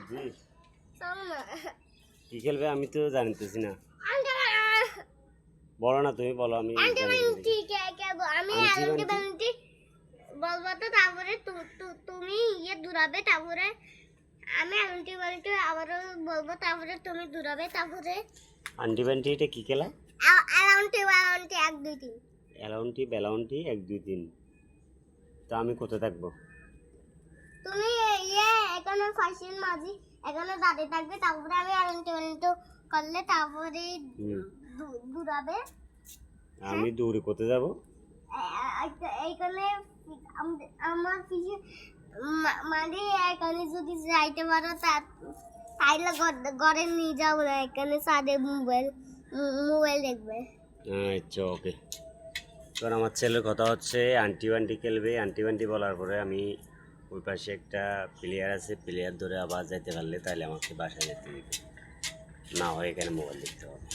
জি কি খেলবে আমি তো জানতেছি না। বলো না, তুমি বলো। আমি বলবো তো, তারপরে তুমি দূরাবে, তারপরে আমি আন্টি বান্টি আবারও বলবো, তারপরে তুমি দূরাবে, তারপরে আন্টি বান্টি এটা কি খেলা? অ্যারাউন্ড 1 2 3। অ্যালাউন্টি বেলাউন্টি 1 2 3। তা আমি কোথায় থাকবো? তুমি এখানে ফাঁসির মাঝি এখানে দাঁড়িয়ে থাকবে, তারপরে আমি অ্যারাউন্ড করলে তারপরে দূরাবে। আমি দৌড়ে কোথায় যাব? এইখানে আমার পিছে মানে এখানে যদি যাইতে পারো তাইলে ঘরে নিয়ে যাবো না, এখানে সাদে মোবাইল দেখবে। আচ্ছা ওকে। এবার আমার ছেলের কথা হচ্ছে আন্টি বান্টি খেলবে। আন্টি বান্টি বলার পরে আমি ওই পাশে একটা প্লেয়ার আছে, প্লেয়ার ধরে আবার যেতে পারলে তাহলে আমাকে বাসায় যেতে দিবে, না হয় এখানে মোবাইল দেখতে হবে।